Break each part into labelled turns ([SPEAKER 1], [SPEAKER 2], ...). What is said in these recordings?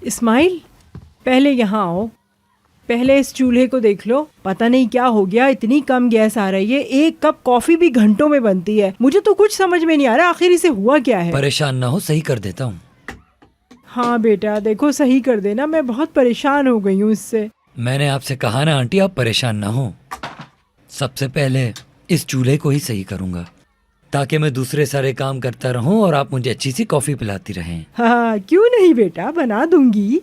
[SPEAKER 1] इस्माइल, पहले यहाँ आओ। पहले इस चूल्हे को देख लो, पता नहीं क्या हो गया, इतनी कम गैस आ रही है। एक कप कॉफी भी घंटों में बनती है। मुझे तो कुछ समझ में नहीं आ रहा आखिर इसे हुआ क्या है।
[SPEAKER 2] परेशान ना हो, सही कर देता हूँ।
[SPEAKER 1] हाँ बेटा, देखो सही कर देना, मैं बहुत परेशान हो गई हूँ इससे।
[SPEAKER 2] मैंने आपसे कहा ना आंटी, आप परेशान ना हो। सबसे पहले इस चूल्हे को ही सही करूंगा ताकि मैं दूसरे सारे काम करता रहूं और आप मुझे अच्छी सी कॉफी पिलाती रहें।
[SPEAKER 1] हाँ क्यों नहीं बेटा, बना दूंगी।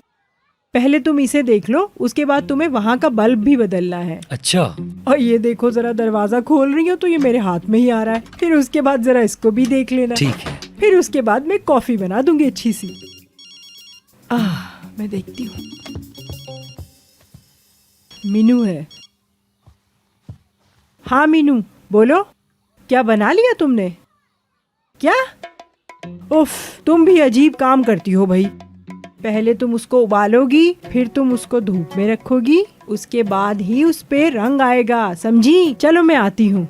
[SPEAKER 1] पहले तुम इसे देख लो, उसके बाद तुम्हें वहाँ का बल्ब भी बदलना है।
[SPEAKER 2] अच्छा।
[SPEAKER 1] और ये देखो, जरा दरवाजा खोल रही हो तो ये मेरे हाथ में ही आ रहा है। फिर उसके बाद जरा इसको भी देख लेना।
[SPEAKER 2] ठीक है।
[SPEAKER 1] फिर उसके बाद मैं कॉफी बना दूंगी अच्छी सी। मैं देखती हूँ। मीनू है। हाँ मीनू, बोलो, क्या बना लिया तुमने? क्या? उफ, तुम भी अजीब काम करती हो भाई। पहले तुम उसको उबालोगी, फिर तुम उसको धूप में रखोगी, उसके बाद ही उस पे रंग आएगा, समझी? चलो मैं आती हूँ।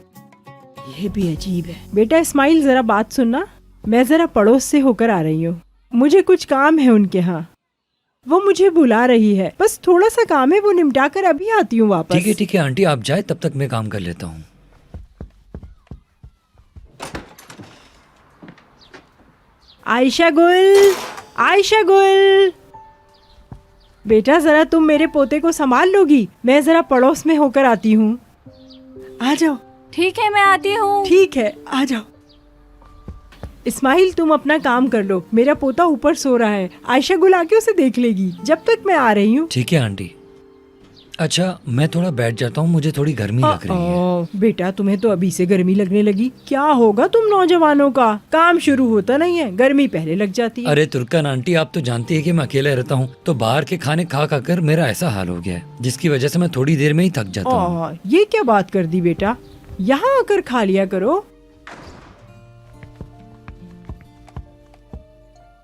[SPEAKER 1] ये भी अजीब है। बेटा इस्माइल, जरा बात सुनना, मैं जरा पड़ोस से होकर आ रही हूँ। मुझे कुछ काम है उनके यहाँ, वो मुझे बुला रही है। बस थोड़ा सा काम है, वो निपटा कर अभी आती हूँ वापस।
[SPEAKER 2] ठीक है आंटी, आप जाए, तब तक मैं काम कर लेता हूँ।
[SPEAKER 1] आयशा गुल, आयशा गुल, बेटा जरा तुम मेरे पोते को संभाल लोगी? मैं जरा पड़ोस में होकर आती हूँ। आ जाओ।
[SPEAKER 3] ठीक है, मैं आती हूँ।
[SPEAKER 1] ठीक है, आ जाओ। इस्माइल, तुम अपना काम कर लो, मेरा पोता ऊपर सो रहा है। आयशा गुल आके उसे देख लेगी जब तक मैं आ रही हूँ।
[SPEAKER 2] ठीक है आंटी। अच्छा, मैं थोड़ा बैठ जाता हूँ, मुझे थोड़ी गर्मी लग रही है।
[SPEAKER 1] बेटा तुम्हें तो अभी से गर्मी लगने लगी, क्या होगा तुम नौजवानों का? काम शुरू होता नहीं है, गर्मी पहले लग जाती है।
[SPEAKER 2] अरे तुर्कन आंटी, आप तो जानती है कि मैं अकेला रहता हूँ, तो बाहर के खाने खा खा कर मेरा ऐसा हाल हो गया है, जिसकी वजह से मैं थोड़ी देर में ही थक जाता हूँ।
[SPEAKER 1] ये क्या बात कर दी बेटा, यहाँ आकर खा लिया करो।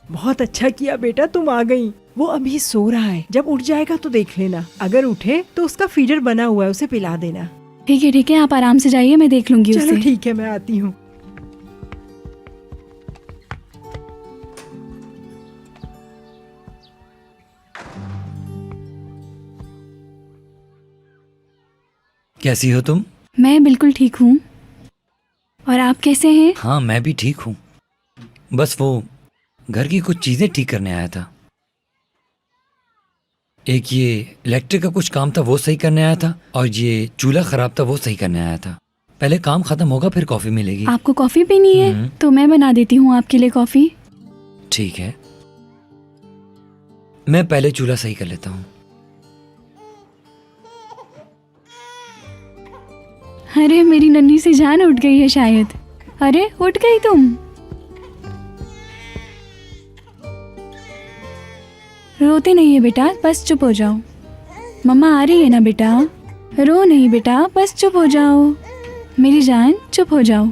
[SPEAKER 1] बहुत अच्छा किया बेटा तुम आ गई। वो अभी सो रहा है, जब उठ जाएगा तो देख लेना, अगर उठे तो उसका फीडर बना हुआ है, उसे पिला देना।
[SPEAKER 3] ठीक है, आप आराम से जाइए, मैं देख लूंगी उसे।
[SPEAKER 1] चलो ठीक है, मैं आती हूँ।
[SPEAKER 2] कैसी हो तुम?
[SPEAKER 3] मैं बिल्कुल ठीक हूँ, और आप कैसे हैं?
[SPEAKER 2] हाँ मैं भी ठीक हूँ, बस वो घर की कुछ चीजें ठीक करने आया था। एक ये इलेक्ट्रिक का कुछ काम था, वो सही करने आया था, और ये चूल्हा खराब था, वो सही करने आया था। पहले काम खत्म होगा फिर कॉफी मिलेगी।
[SPEAKER 3] आपको कॉफी पीनी है? तो मैं बना देती हूँ आपके लिए कॉफी।
[SPEAKER 2] ठीक है, मैं पहले चूल्हा सही कर लेता हूँ।
[SPEAKER 3] अरे मेरी नन्ही सी जान उठ गई है शायद। अरे उठ गई तुम? रोते नहीं है बेटा, बस चुप हो जाओ। मम्मा आ रही है ना बेटा, रो नहीं बेटा, बस चुप हो जाओ। मेरी जान चुप हो जाओ।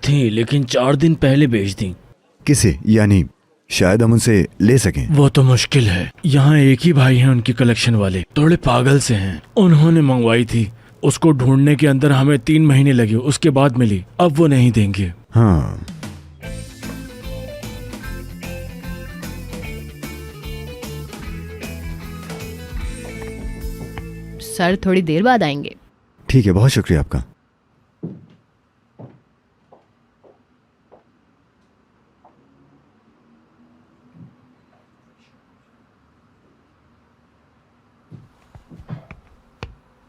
[SPEAKER 4] थी लेकिन 4 दिन पहले बेच दी।
[SPEAKER 5] किसे? यानी शायद हम उनसे ले सकें।
[SPEAKER 4] वो तो मुश्किल है, यहाँ एक ही भाई हैं उनकी कलेक्शन वाले, थोड़े पागल से हैं। उन्होंने मंगवाई थी, उसको ढूंढने के अंदर हमें 3 महीने लगे, उसके बाद मिली। अब वो नहीं देंगे।
[SPEAKER 5] हाँ,
[SPEAKER 6] सर थोड़ी देर बाद आएंगे।
[SPEAKER 5] ठीक है, बहुत शुक्रिया आपका।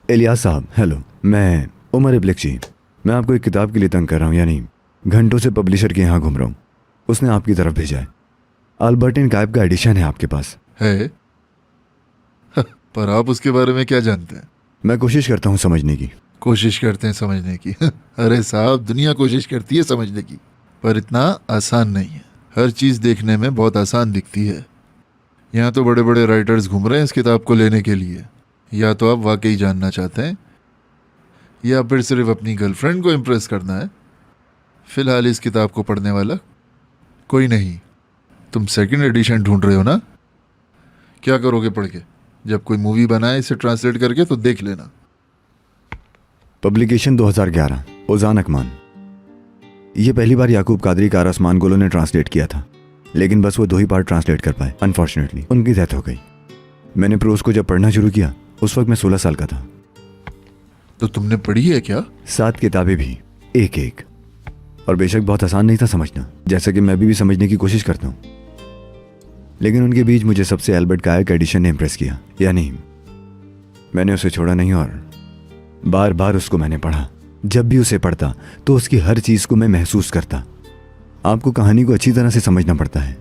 [SPEAKER 5] इलियास साहब, हेलो। मैं उमर इब्लिकची। मैं आपको एक किताब के लिए तंग कर रहा हूँ, यानी घंटों से पब्लिशर के यहाँ घूम रहा हूँ। उसने आपकी तरफ भेजा है। अल्बर्टिन गायब का एडिशन है आपके पास।
[SPEAKER 7] है? पर आप उसके बारे में क्या जानते हैं?
[SPEAKER 5] मैं कोशिश करता हूँ समझने की।
[SPEAKER 7] कोशिश करते हैं समझने की? अरे साहब, दुनिया कोशिश करती है समझने की, पर इतना आसान नहीं है। हर चीज़ देखने में बहुत आसान दिखती है। यहाँ तो बड़े बड़े राइटर्स घूम रहे हैं इस किताब को लेने के लिए। या तो आप वाकई जानना चाहते हैं, या फिर सिर्फ अपनी गर्लफ्रेंड को इम्प्रेस करना है। फिलहाल इस किताब को पढ़ने वाला कोई नहीं। तुम सेकंड एडिशन ढूंढ रहे हो ना? क्या करोगे पढ़ के? जब कोई मूवी बनाए इसे ट्रांसलेट करके तो देख लेना।
[SPEAKER 5] पब्लिकेशन 2011, ओजान अकमान। ये पहली बार याकूब कादरी का आसमान गोलो ने ट्रांसलेट किया था, लेकिन बस वो 2 ही पार्ट ट्रांसलेट कर पाए। अनफॉर्चुनेटली उनकी डेथ हो गई। मैंने प्रोज को जब पढ़ना शुरू किया उस वक्त मैं 16 साल का था।
[SPEAKER 7] तो तुमने पढ़ी है क्या?
[SPEAKER 5] 7 किताबें भी, एक एक। और बेशक बहुत आसान नहीं था समझना, जैसा कि मैं भी समझने की कोशिश करता हूँ। लेकिन उनके बीच मुझे सबसे एल्बर्ट गायक का एडिशन ने इम्प्रेस किया। यानी मैंने उसे छोड़ा नहीं और बार बार उसको मैंने पढ़ा। जब भी उसे पढ़ता तो उसकी हर चीज को मैं महसूस करता। आपको कहानी को अच्छी तरह से समझना पड़ता है।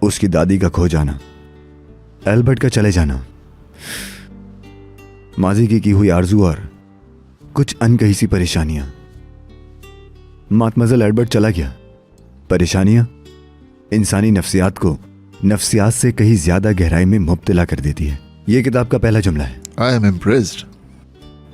[SPEAKER 5] उसकी दादी का खो जाना, एल्बर्ट का चले जाना, माजी की हुई आरजू और कुछ अनकही सी परेशानियां। मातमजल एल्बर्ट चला गया। परेशानियां इंसानी नफ्सियात को नफ्सियात से कहीं ज्यादा गहराई में मुब्तला कर देती है। यह किताब का पहला जुमला है।
[SPEAKER 7] I am impressed.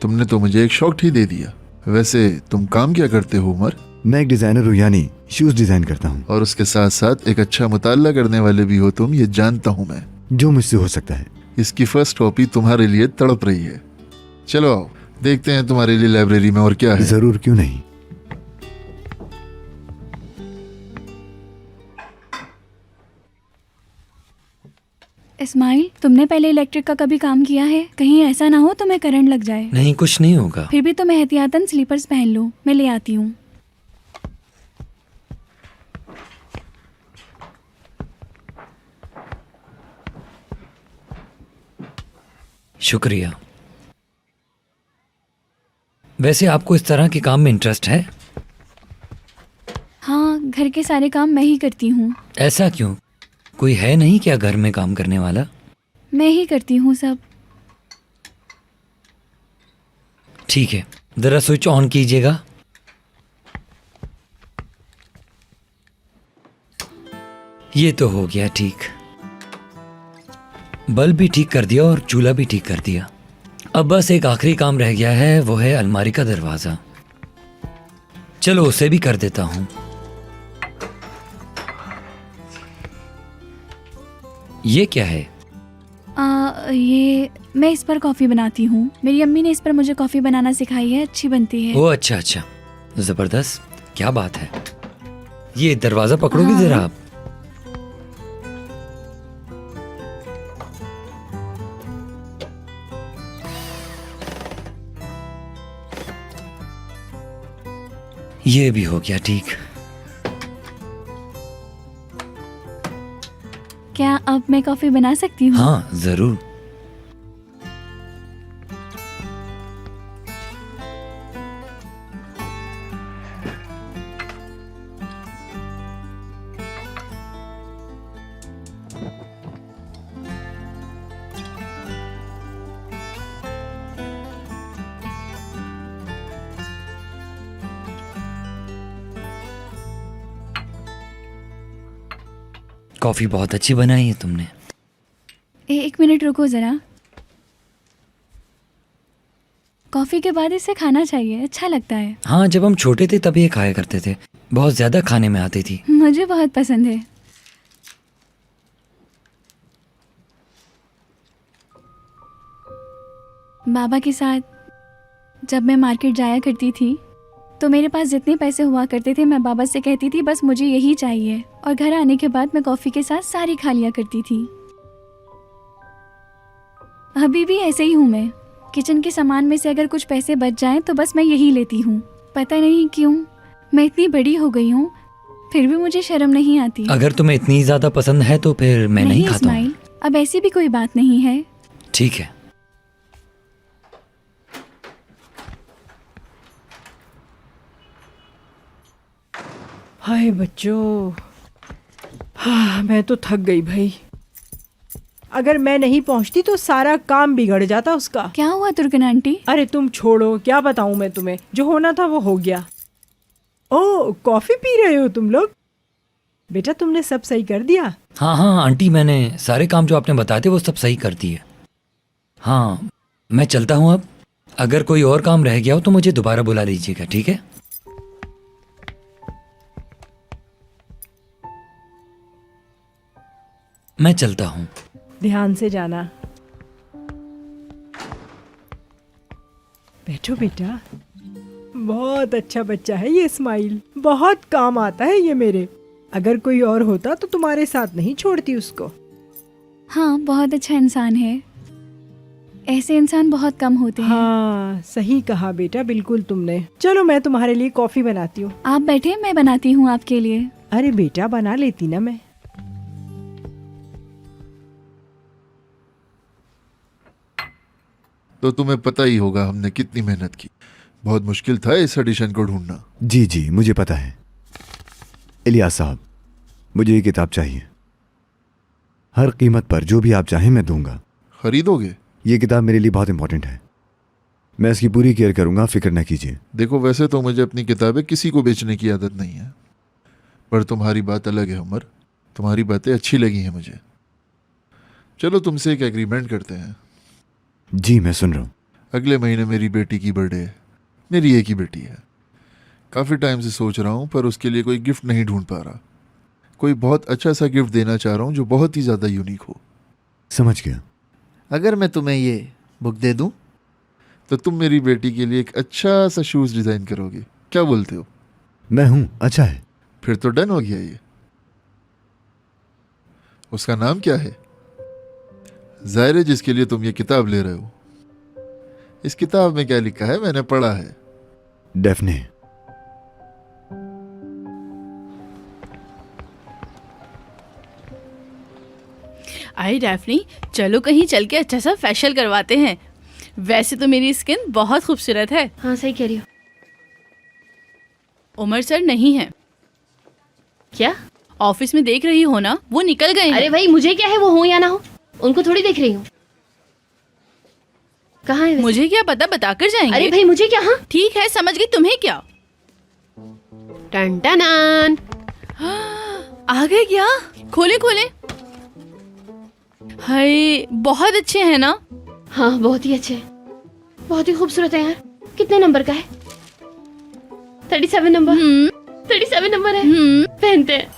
[SPEAKER 7] तुमने तो मुझे एक शॉक ही दे दिया। वैसे तुम काम क्या करते हो उमर?
[SPEAKER 5] मैं एक डिजाइनर हूं, यानी शूज डिजाइन करता हूं।
[SPEAKER 7] और उसके साथ साथ एक अच्छा मुताल्ला करने वाले भी हो तुम, ये जानता हूं मैं।
[SPEAKER 5] जो मुझसे हो सकता है।
[SPEAKER 7] इसकी फर्स्ट कॉपी तुम्हारे लिए तड़प रही है। चलो आओ, देखते हैं तुम्हारे लिए लाइब्रेरी में और क्या है।
[SPEAKER 5] जरूर, क्यों नहीं।
[SPEAKER 3] इस्माइल, तुमने पहले इलेक्ट्रिक का कभी काम किया है? कहीं ऐसा ना हो तुम्हें करंट लग जाए।
[SPEAKER 2] नहीं, कुछ नहीं होगा।
[SPEAKER 3] फिर भी तुम एहतियातन स्लीपर्स पहन लो, मैं ले आती हूँ।
[SPEAKER 2] शुक्रिया। वैसे आपको इस तरह के काम में इंटरेस्ट है?
[SPEAKER 3] हाँ, घर के सारे काम मैं ही करती हूँ।
[SPEAKER 2] ऐसा क्यों? कोई है नहीं क्या घर में काम करने वाला?
[SPEAKER 3] मैं ही करती हूँ सब।
[SPEAKER 2] ठीक है, जरा स्विच ऑन कीजिएगा। ये तो हो गया ठीक। बल्ब भी ठीक कर दिया और चूल्हा भी ठीक कर दिया। अब बस एक आखिरी काम रह गया है, वो है अलमारी का दरवाजा। चलो उसे भी कर देता हूं। ये क्या है?
[SPEAKER 3] ये मैं इस पर कॉफ़ी बनाती हूँ। मेरी अम्मी ने इस पर मुझे कॉफ़ी बनाना सिखाई है, अच्छी बनती है।
[SPEAKER 2] ओ अच्छा अच्छा, जबरदस्त, क्या बात है। ये दरवाजा पकड़ोगी जरा आप? ये भी हो गया ठीक।
[SPEAKER 3] क्या अब मैं कॉफ़ी बना सकती हूँ?
[SPEAKER 2] हाँ जरूर। कॉफी बहुत अच्छी बनाई है तुमने।
[SPEAKER 3] एक मिनट रुको ज़रा। कॉफ़ी के बाद इसे खाना चाहिए, अच्छा लगता है।
[SPEAKER 2] हाँ, जब हम छोटे थे तभी ये खाया करते थे, बहुत ज्यादा खाने में आती थी।
[SPEAKER 3] मुझे बहुत पसंद है। बाबा के साथ जब मैं मार्केट जाया करती थी तो मेरे पास जितने पैसे हुआ करते थे मैं बाबा से कहती थी बस मुझे यही चाहिए, और घर आने के बाद मैं कॉफ़ी के साथ सारी खा लिया करती थी। अभी भी ऐसे ही हूँ मैं। किचन के सामान में से अगर कुछ पैसे बच जाएं तो बस मैं यही लेती हूँ। पता नहीं क्यों मैं इतनी बड़ी हो गई हूँ फिर भी मुझे शर्म नहीं आती।
[SPEAKER 2] अगर तुम्हें इतनी ज्यादा पसंद है तो फिर मैं नहीं खाता हूँ।
[SPEAKER 3] इस्माइल, अब ऐसी भी कोई बात नहीं है।
[SPEAKER 2] ठीक है।
[SPEAKER 1] हाय बच्चों, हाँ मैं तो थक गई भाई। अगर मैं नहीं पहुंचती तो सारा काम बिगड़ जाता उसका।
[SPEAKER 3] क्या हुआ तुर्कन आंटी?
[SPEAKER 1] अरे तुम छोड़ो, क्या बताऊं मैं तुम्हें, जो होना था वो हो गया। ओ, कॉफी पी रहे हो तुम लोग? बेटा तुमने सब सही कर दिया?
[SPEAKER 2] हाँ हाँ आंटी, मैंने सारे काम जो आपने बताए थे वो सब सही कर दिए। हाँ, मैं चलता हूँ अब। अगर कोई और काम रह गया हो तो मुझे दोबारा बुला लीजिएगा, ठीक है? मैं चलता हूँ।
[SPEAKER 1] ध्यान से जाना। बैठो बेटा। बहुत अच्छा बच्चा है ये इस्माइल, बहुत काम आता है ये मेरे। अगर कोई और होता तो तुम्हारे साथ नहीं छोड़ती उसको।
[SPEAKER 3] हाँ, बहुत अच्छा इंसान है। ऐसे इंसान बहुत कम होते हैं।
[SPEAKER 1] हाँ सही कहा बेटा, बिल्कुल तुमने। चलो मैं तुम्हारे लिए कॉफी बनाती हूँ।
[SPEAKER 3] आप बैठे, मैं बनाती हूँ आपके लिए।
[SPEAKER 1] अरे बेटा बना लेती ना मैं।
[SPEAKER 7] तो तुम्हें पता ही होगा हमने कितनी मेहनत की। बहुत मुश्किल था इस एडिशन को ढूंढना।
[SPEAKER 5] जी जी मुझे पता है। इलियास साहब, मुझे ये किताब चाहिए। हर कीमत पर जो भी आप चाहें मैं दूंगा।
[SPEAKER 7] खरीदोगे?
[SPEAKER 5] ये किताब मेरे लिए बहुत इंपॉर्टेंट है। मैं इसकी पूरी केयर करूंगा, फिक्र न कीजिए।
[SPEAKER 7] देखो, वैसे तो मुझे अपनी किताबें किसी को बेचने की आदत नहीं है, पर तुम्हारी बात अलग है उमर। तुम्हारी बातें अच्छी लगी हैं मुझे। चलो तुमसे एक एग्रीमेंट करते हैं।
[SPEAKER 5] जी मैं सुन रहा हूँ।
[SPEAKER 7] अगले महीने मेरी बेटी की बर्थडे है। मेरी एक ही बेटी है। काफ़ी टाइम से सोच रहा हूँ पर उसके लिए कोई गिफ्ट नहीं ढूंढ पा रहा। कोई बहुत अच्छा सा गिफ्ट देना चाह रहा हूँ जो बहुत ही ज़्यादा यूनिक हो।
[SPEAKER 5] समझ गया।
[SPEAKER 8] अगर मैं तुम्हें ये बुक दे दूं
[SPEAKER 7] तो तुम मेरी बेटी के लिए एक अच्छा सा शूज़ डिज़ाइन करोगे, क्या बोलते हो?
[SPEAKER 5] मैं हूँ, अच्छा है।
[SPEAKER 7] फिर तो डन हो गया ये। उसका नाम क्या है? जायरे, जिसके लिए तुम ये किताब ले रहे हो। इस किताब में क्या लिखा है मैंने पढ़ा है।
[SPEAKER 5] डेफने।
[SPEAKER 6] आई डैफ्नी, चलो कहीं चल के अच्छा सा फेशियल करवाते हैं। वैसे तो मेरी स्किन बहुत खूबसूरत है।
[SPEAKER 9] हाँ सही कह रही हो।
[SPEAKER 6] उमर सर नहीं है।
[SPEAKER 9] क्या?
[SPEAKER 6] ऑफिस में देख रही हो ना, वो निकल गए हैं।
[SPEAKER 9] अरे भाई मुझे क्या है वो हो या ना हो, उनको थोड़ी देख रही हूँ। कहाँ है वैसे?
[SPEAKER 6] मुझे क्या पता, बताकर जाएंगे।
[SPEAKER 9] अरे भाई मुझे क्या? हाँ
[SPEAKER 6] ठीक है, समझ गई। तुम्हें क्या?
[SPEAKER 9] टन टनान।
[SPEAKER 6] आ गए क्या? खोले खोले। हाय, बहुत अच्छे हैं ना?
[SPEAKER 9] हाँ बहुत ही अच्छे, बहुत ही खूबसूरत है यार। कितने नंबर का है? 37 नंबर। 37 नंबर है। पहनते हैं।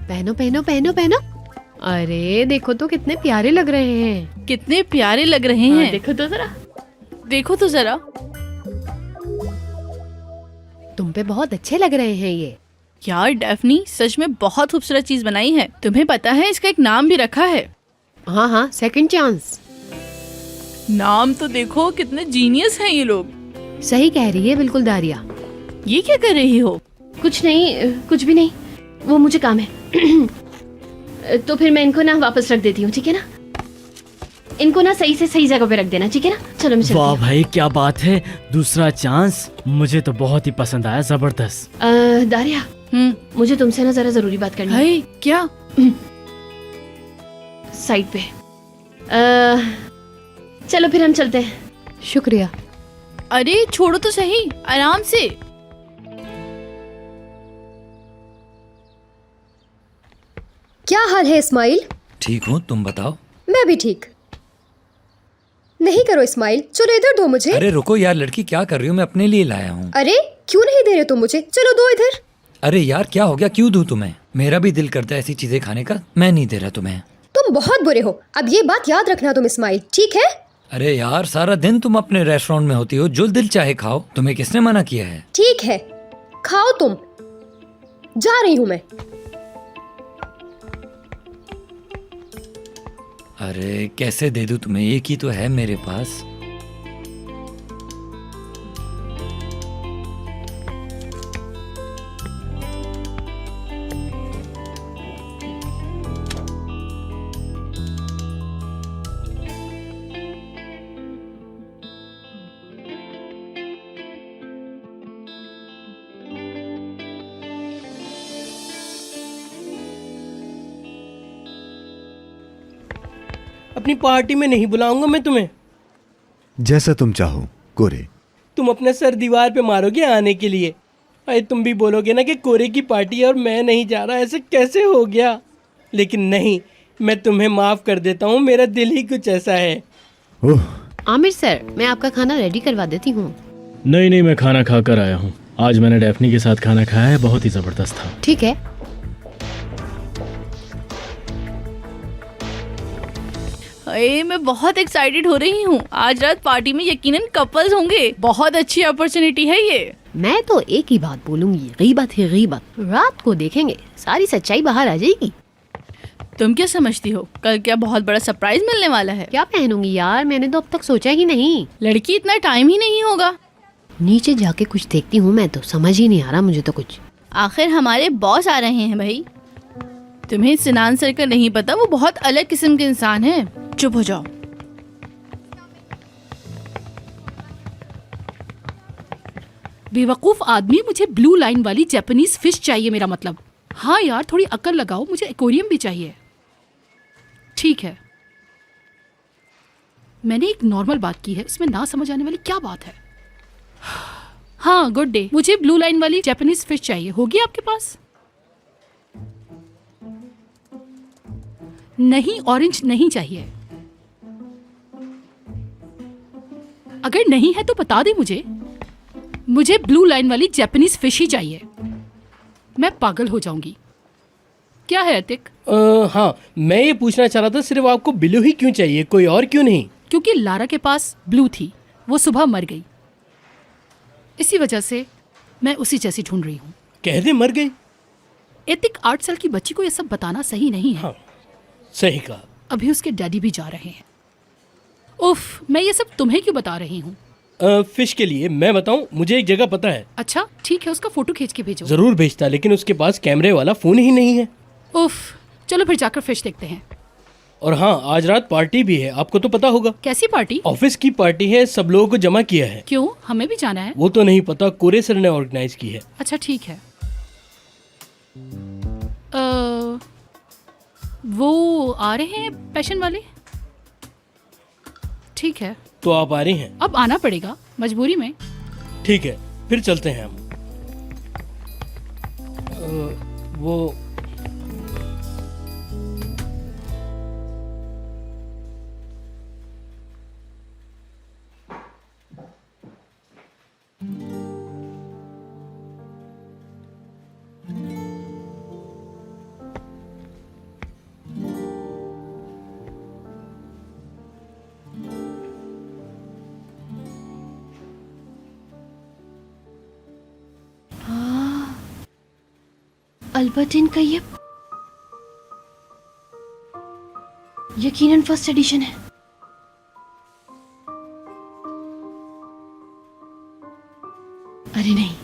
[SPEAKER 9] पहनो पहनो पहनो पहनो। अरे देखो तो कितने प्यारे लग रहे हैं।
[SPEAKER 6] कितने प्यारे लग रहे
[SPEAKER 9] हाँ,
[SPEAKER 6] हैं।
[SPEAKER 9] देखो तो जरा।
[SPEAKER 6] देखो तो जरा।
[SPEAKER 9] तुम पे बहुत अच्छे लग रहे हैं ये।
[SPEAKER 6] यार डैफ्नी, सच में बहुत खूबसूरत चीज बनाई है। तुम्हें पता है इसका एक नाम भी रखा है।
[SPEAKER 9] हाँ हाँ, सेकंड चांस।
[SPEAKER 6] नाम तो देखो, कितने जीनियस हैं ये लोग।
[SPEAKER 9] सही कह रही है बिल्कुल दारिया।
[SPEAKER 6] ये क्या कर रही हो?
[SPEAKER 9] कुछ नहीं, कुछ भी नहीं, वो मुझे काम है। तो फिर मैं इनको ना वापस रख देती हूँ, ठीक है ना? इनको ना सही से सही जगह पे रख देना, ठीक है ना? चलो मैं चलती
[SPEAKER 4] वाह
[SPEAKER 9] हूँ।
[SPEAKER 4] भाई क्या बात है, दूसरा चांस। मुझे तो बहुत ही पसंद आया, जबरदस्त।
[SPEAKER 9] दारिया, मुझे तुमसे ना जरा जरूरी बात करनी है।
[SPEAKER 6] हाय, क्या?
[SPEAKER 9] साइड पे। चलो फिर हम चलते हैं। शुक्रिया।
[SPEAKER 6] अरे छोड़ो तो सही, आराम से।
[SPEAKER 10] क्या हाल है इस्माइल?
[SPEAKER 2] ठीक हूँ, तुम बताओ।
[SPEAKER 10] मैं भी ठीक। नहीं करो इस्माइल, चलो इधर दो मुझे।
[SPEAKER 2] अरे रुको यार लड़की, क्या कर रही हो? मैं अपने लिए लाया हूँ।
[SPEAKER 10] अरे क्यों नहीं दे रहे तुम मुझे? चलो दो इधर।
[SPEAKER 2] अरे यार क्या हो गया, क्यों दूं तुम्हें? मेरा भी दिल करता है ऐसी चीजें खाने का, मैं नहीं दे रहा तुम्हें।
[SPEAKER 10] तुम बहुत बुरे हो, अब ये बात याद रखना तुम इस्माइल, ठीक है?
[SPEAKER 2] अरे यार सारा दिन तुम अपने रेस्टोरेंट में होती हो, जो दिल चाहे खाओ, तुम्हें किसने मना किया है?
[SPEAKER 10] ठीक है, खाओ तुम, जा रही हूँ मैं।
[SPEAKER 2] अरे कैसे दे दूं तुम्हें, एक ही तो है मेरे पास।
[SPEAKER 11] अपनी पार्टी में नहीं बुलाऊंगा मैं तुम्हें।
[SPEAKER 5] जैसा तुम चाहो कोरे।
[SPEAKER 11] तुम अपना सर दीवार पे मारोगे आने के लिए। अरे तुम भी बोलोगे ना कि कोरे की पार्टी है और मैं नहीं जा रहा, ऐसे कैसे हो गया? लेकिन नहीं, मैं तुम्हें माफ कर देता हूँ, मेरा दिल ही कुछ ऐसा है।
[SPEAKER 5] ओह
[SPEAKER 9] आमिर सर, मैं आपका खाना रेडी करवा देती हूँ।
[SPEAKER 4] नहीं, मैं खाना खा कर आया हूँ। आज मैंने डैफनी के साथ खाना खाया है, बहुत ही जबरदस्त था।
[SPEAKER 9] ठीक है।
[SPEAKER 6] अरे मैं बहुत एक्साइटेड हो रही हूँ, आज रात पार्टी में यकीनन कपल्स होंगे। बहुत अच्छी अपॉर्चुनिटी है ये।
[SPEAKER 9] मैं तो एक ही बात बोलूंगी, गीबत है गीबत। रात को देखेंगे, सारी सच्चाई बाहर आ जाएगी।
[SPEAKER 6] तुम क्या समझती हो, कल क्या बहुत बड़ा सरप्राइज मिलने वाला है?
[SPEAKER 9] क्या पहनूंगी यार, मैंने तो अब तक सोचा ही नहीं।
[SPEAKER 6] लड़की इतना टाइम ही नहीं होगा।
[SPEAKER 9] नीचे जाके कुछ देखती हूँ, मैं तो समझ ही नहीं आ रहा मुझे तो कुछ।
[SPEAKER 6] आखिर हमारे बॉस आ रहे हैं भाई। तुम्हें सिनान सर का नहीं पता, वो बहुत अलग किस्म के इंसान है। चुप हो जाओ।
[SPEAKER 12] बेवकूफ आदमी, मुझे ब्लू लाइन वाली जापानीज फिश चाहिए, मेरा मतलब। हाँ यार, थोड़ी अक्ल लगाओ, मुझे एक्वेरियम भी चाहिए। ठीक है, मैंने एक नॉर्मल बात की है, इसमें ना समझ आने वाली क्या बात है? हाँ गुड डे, मुझे ब्लू लाइन वाली जापानीज फिश चाहिए, होगी आपके पास? नहीं, ऑरेंज नहीं चाहिए। अगर नहीं है तो बता दे मुझे ब्लू लाइन वाली जापानीज फिश ही चाहिए। मैं पागल हो जाऊंगी। क्या है अतिक?
[SPEAKER 11] हाँ, मैं ये पूछना चाह रहा था, सिर्फ आपको ब्लू ही क्यों चाहिए, कोई और क्यों नहीं?
[SPEAKER 12] क्योंकि लारा के पास ब्लू थी, वो सुबह मर गई, इसी वजह से मैं उसी जैसी ढूंढ रही हूँ।
[SPEAKER 11] कह दे मर गई।
[SPEAKER 12] एतिक 8 साल की बच्ची को ये सब बताना सही नहीं है।
[SPEAKER 11] हाँ, सही कहा।
[SPEAKER 12] अभी उसके डैडी भी जा रहे हैं। उफ, मैं ये सब तुम्हें क्यों बता रही हूँ?
[SPEAKER 11] फिश के लिए मैं बताऊं, मुझे एक जगह पता है।
[SPEAKER 12] अच्छा ठीक है, उसका फोटो खींच के भेजो।
[SPEAKER 11] जरूर भेजता, लेकिन उसके पास कैमरे वाला फोन ही नहीं है।
[SPEAKER 12] उफ, चलो फिर जाकर फिश देखते हैं।
[SPEAKER 11] और हाँ, आज रात पार्टी भी है, आपको तो पता होगा।
[SPEAKER 12] कैसी पार्टी?
[SPEAKER 11] ऑफिस की पार्टी है, सब लोगों को जमा किया है।
[SPEAKER 12] क्यों, हमें भी जाना है?
[SPEAKER 11] वो तो नहीं पता, कोरे सर ने ऑर्गेनाइज की है।
[SPEAKER 12] अच्छा ठीक है। वो आ रहे हैं पैशन वाले? ठीक है,
[SPEAKER 11] तो आप आ रही हैं?
[SPEAKER 12] अब आना पड़ेगा, मजबूरी में।
[SPEAKER 11] ठीक है, फिर चलते हैं हम। वो
[SPEAKER 9] अल्बर्ट इनका ये यकीनन फर्स्ट एडिशन है। अरे नहीं,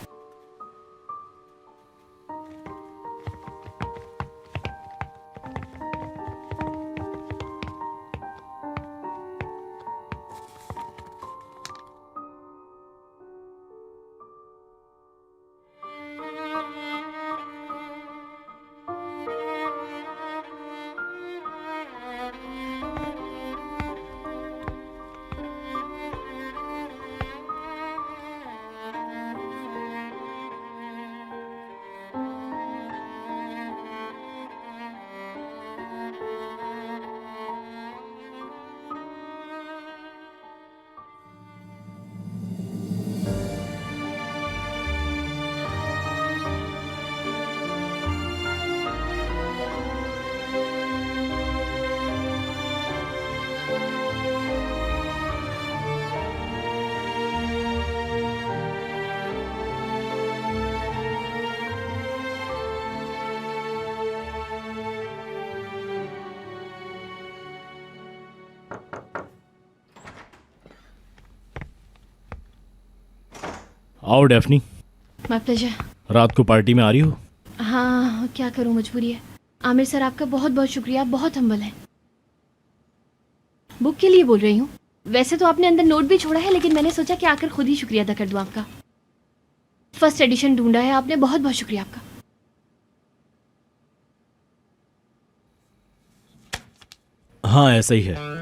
[SPEAKER 4] आओ डेफनी,
[SPEAKER 9] माय प्लेजर।
[SPEAKER 4] रात को पार्टी में आ रही हो?
[SPEAKER 9] हाँ, क्या करूँ, मजबूरी है। आमिर सर, आपका बहुत बहुत शुक्रिया, आप बहुत हम्बल हैं। बुक के लिए बोल रही हूँ। वैसे तो आपने अंदर नोट भी छोड़ा है, लेकिन मैंने सोचा कि आकर खुद ही शुक्रिया अदा कर दूँ आपका। फर्स्ट एडिशन ढूंढा है आपने, बहुत बहुत शुक्रिया आपका।
[SPEAKER 4] हाँ ऐसा ही है।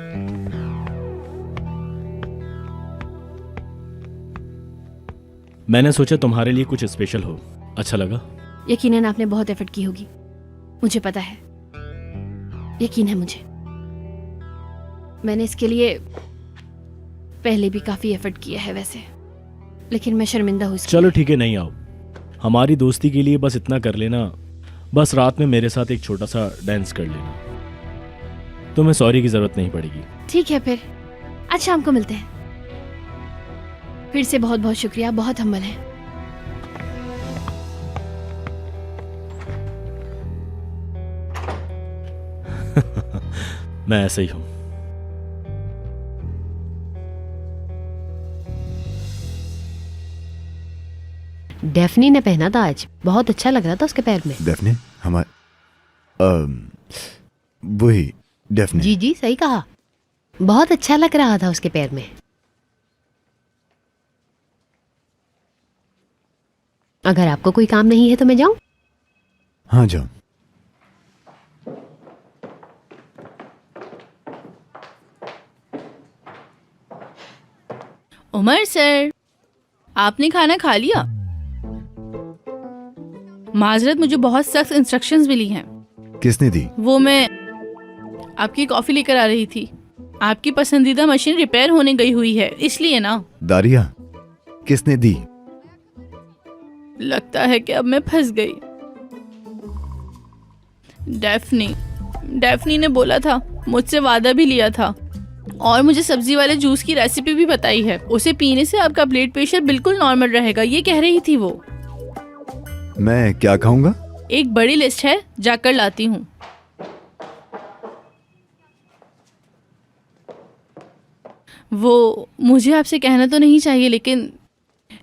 [SPEAKER 4] मैंने सोचा तुम्हारे लिए कुछ स्पेशल हो। अच्छा लगा?
[SPEAKER 9] यकीनन आपने बहुत एफर्ट की होगी, मुझे पता है, यकीन है मुझे। मैंने इसके लिए पहले भी काफी एफर्ट किया है वैसे, लेकिन मैं शर्मिंदा हूँ।
[SPEAKER 4] चलो ठीक है, नहीं आओ। हमारी दोस्ती के लिए बस इतना कर लेना, बस रात में मेरे साथ एक छोटा सा डांस कर लेना। तुम्हें सॉरी की जरूरत नहीं पड़ेगी।
[SPEAKER 9] ठीक है फिर, आज शाम को मिलते हैं। फिर से बहुत बहुत शुक्रिया, बहुत हम्बल है।
[SPEAKER 4] मैं ऐसा ही हूं।
[SPEAKER 10] डेफनी ने पहना था आज, बहुत अच्छा लग रहा था उसके पैर में।
[SPEAKER 5] डेफने? वही डेफने।
[SPEAKER 10] जी जी सही कहा, बहुत अच्छा लग रहा था उसके पैर में। अगर आपको कोई काम नहीं है तो मैं जाऊं?
[SPEAKER 5] हाँ जाओ।
[SPEAKER 6] उमर सर, आपने खाना खा लिया? माजरत, मुझे बहुत सख्त इंस्ट्रक्शंस मिली हैं।
[SPEAKER 5] किसने दी?
[SPEAKER 6] वो मैं आपकी कॉफी लेकर आ रही थी। आपकी पसंदीदा मशीन रिपेयर होने गई हुई है, इसलिए ना।
[SPEAKER 5] दारिया, किसने दी?
[SPEAKER 6] लगता है कि अब मैं फंस गई। डेफनी ने बोला था, मुझसे वादा भी लिया था, और मुझे सब्जी वाले जूस की रेसिपी भी बताई है। उसे पीने से आपका ब्लड प्रेशर बिल्कुल नॉर्मल रहेगा, ये कह रही थी वो।
[SPEAKER 5] मैं क्या खाऊंगा?
[SPEAKER 6] एक बड़ी लिस्ट है, जाकर लाती हूँ। वो मुझे आपसे कहना तो नहीं चाहिए, लेकिन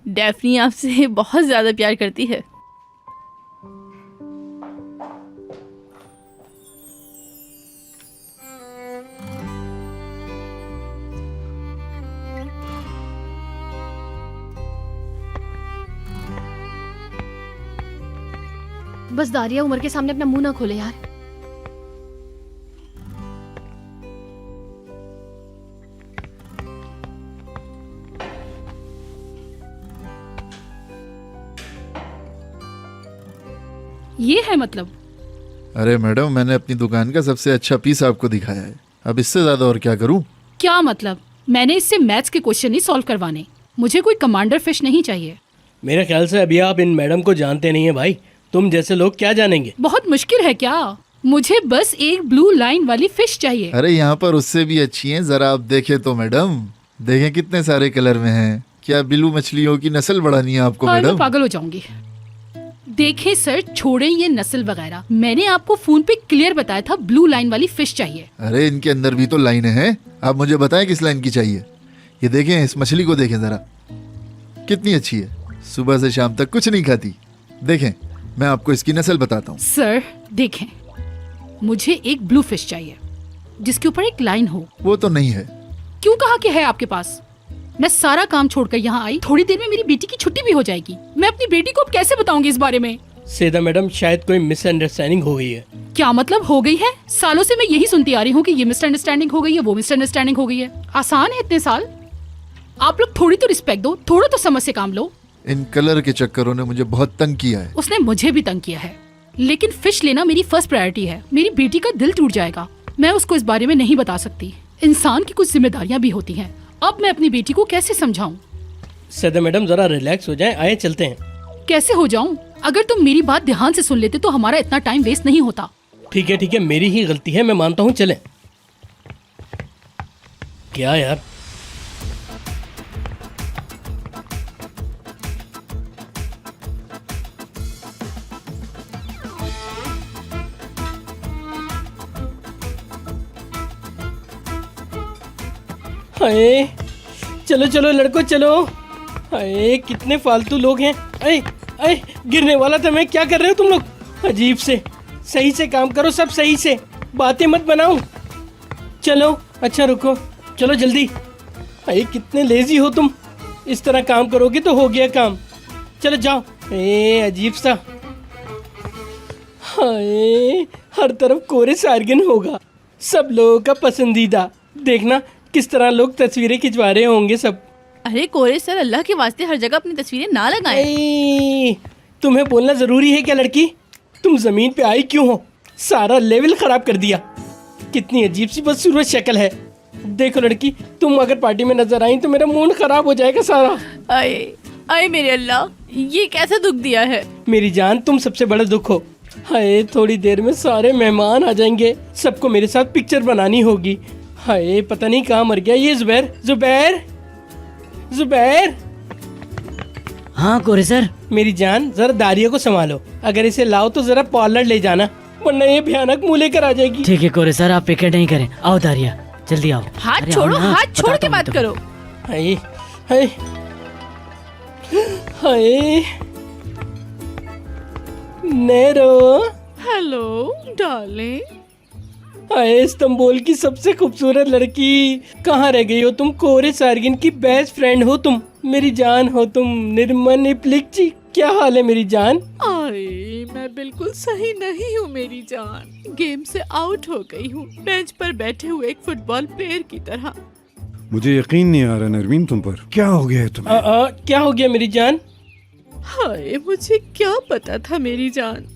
[SPEAKER 6] डेफनी आपसे बहुत ज्यादा प्यार करती है।
[SPEAKER 9] बस दारिया, उमर के सामने अपना मुंह ना खोले यार।
[SPEAKER 12] ये है मतलब?
[SPEAKER 7] अरे मैडम, मैंने अपनी दुकान का सबसे अच्छा पीस आपको दिखाया है, अब इससे ज्यादा और क्या करूं?
[SPEAKER 12] क्या मतलब? मैंने इससे मैथ्स के क्वेश्चन ही सॉल्व करवाने, मुझे कोई कमांडर फिश नहीं चाहिए।
[SPEAKER 11] मेरे ख्याल से अभी आप इन मैडम को जानते नहीं है भाई, तुम जैसे लोग क्या जानेंगे।
[SPEAKER 12] बहुत मुश्किल है क्या? मुझे बस एक ब्लू लाइन वाली फिश चाहिए।
[SPEAKER 7] अरे यहाँ पर उससे भी अच्छी हैं, जरा आप देखें तो मैडम, देखें कितने सारे कलर में हैं। क्या ब्लू मछलियों की नस्ल बढ़ानी है आपको
[SPEAKER 12] मैं
[SPEAKER 7] मैडम?
[SPEAKER 12] पागल हो जाऊंगी। देखें सर, छोड़ें ये नस्ल वगैरह, मैंने आपको फोन पे क्लियर बताया था ब्लू लाइन वाली फिश चाहिए।
[SPEAKER 7] अरे इनके अंदर भी तो लाइनें हैं, आप मुझे बताएं किस लाइन की चाहिए। ये देखें, इस मछली को देखें जरा, कितनी अच्छी है, सुबह से शाम तक कुछ नहीं खाती। देखें, मैं आपको इसकी नस्ल बताता हूँ।
[SPEAKER 12] सर देखें, मुझे एक ब्लू फिश चाहिए जिसके ऊपर एक लाइन हो।
[SPEAKER 7] वो तो नहीं है।
[SPEAKER 12] क्यों कहा कि है आपके पास? मैं सारा काम छोड़कर यहाँ आई, थोड़ी देर में मेरी बेटी की छुट्टी भी हो जाएगी। मैं अपनी बेटी को अब कैसे बताऊंगी इस बारे में?
[SPEAKER 11] सेदा मैडम, शायद कोई मिसअंडरस्टैंडिंग हो गई है।
[SPEAKER 12] क्या मतलब हो गई है? सालों से मैं यही सुनती आ रही हूँ कि ये मिसअंडरस्टैंडिंग हो गई है, वो मिसअंडरस्टैंडिंग हो गई है। आसान है इतने साल? आप लोग थोड़ी तो रिस्पेक्ट दो, थोड़ा तो समझ से काम लो।
[SPEAKER 7] इन कलर के चक्करों ने मुझे बहुत तंग किया है।
[SPEAKER 12] उसने मुझे भी तंग किया है, लेकिन फिश लेना मेरी फर्स्ट प्रायोरिटी है। मेरी बेटी का दिल टूट जाएगा, मैं उसको इस बारे में नहीं बता सकती। इंसान की कुछ जिम्मेदारियां भी होती हैं। अब मैं अपनी बेटी को कैसे समझाऊं?
[SPEAKER 11] सेदा मैडम, जरा रिलैक्स हो जाएं, आए चलते हैं।
[SPEAKER 12] कैसे हो जाऊं? अगर तुम मेरी बात ध्यान से सुन लेते तो हमारा इतना टाइम वेस्ट नहीं होता।
[SPEAKER 11] ठीक है, मेरी ही गलती है, मैं मानता हूँ, चलें। क्या यार, हाय, चलो चलो लड़को चलो। अरे कितने फालतू लोग हैं। अरे अरे गिरने वाला था मैं, क्या कर रहे हो तुम लोग? अजीब से, सही से काम करो, सब सही से, बातें मत बनाओ। चलो अच्छा रुको, चलो जल्दी। अरे कितने लेजी हो तुम, इस तरह काम करोगे तो हो गया काम। चलो जाओ। अजीब सा। हाय हर तरफ कोरे सारगन होगा, सब लोगों का पसंदीदा। देखना किस तरह लोग तस्वीरें खिंचवा रहे होंगे सब।
[SPEAKER 6] अरे कोरे सर, अल्लाह के वास्ते हर जगह अपनी तस्वीरें ना लगाएं।
[SPEAKER 11] तुम्हें बोलना जरूरी है क्या लड़की? तुम जमीन पे आई क्यों हो? सारा लेवल खराब कर दिया। कितनी अजीब सी बदसूरत शक्ल है। देखो लड़की, तुम अगर पार्टी में नजर आई तो मेरा मूड खराब हो जाएगा सारा।
[SPEAKER 6] आए आए मेरे अल्लाह, ये कैसा दुख दिया है?
[SPEAKER 11] मेरी जान, तुम सबसे बड़ा दुख हो। हाय थोड़ी देर में सारे मेहमान आ जाएंगे, सबको मेरे साथ पिक्चर बनानी होगी। हाय पता नहीं कहाँ मर गया ये जुबैर। जुबैर जुबैर।
[SPEAKER 13] हाँ कोरे सर।
[SPEAKER 11] मेरी जान, जरा दारिया को संभालो, अगर इसे लाओ तो जरा पार्लर ले जाना, वरना ये भयानक मुंह लेकर आ जाएगी।
[SPEAKER 13] ठीक है कोरे सर, आप फिक्र नहीं करें। आओ दारिया, जल्दी आओ।
[SPEAKER 6] हाथ
[SPEAKER 13] अरे
[SPEAKER 6] छोड़ो,
[SPEAKER 13] आओ ना,
[SPEAKER 6] हाथ छोड़ के
[SPEAKER 13] बताता हूँ
[SPEAKER 6] बात
[SPEAKER 13] मैं
[SPEAKER 6] करो।
[SPEAKER 11] Hi hi hi. नेरो।
[SPEAKER 6] Hello darling.
[SPEAKER 11] हाय इस्तांबुल की सबसे खूबसूरत लड़की, कहाँ रह गई हो तुम? कोरे सारगिन की बेस्ट फ्रेंड हो तुम, मेरी जान हो तुम। निर्मन इप्लिकची, क्या हाल है मेरी जान?
[SPEAKER 6] अरे मैं बिल्कुल सही नहीं हूँ मेरी जान, गेम से आउट हो गई हूँ, बेंच पर बैठे हुए एक फुटबॉल प्लेयर की तरह।
[SPEAKER 14] मुझे यकीन नहीं आ रहा नरमीन, तुम पर क्या हो गया है तुम्हें?
[SPEAKER 11] क्या हो गया मेरी जान?
[SPEAKER 6] हाय मुझे क्या पता था मेरी जान,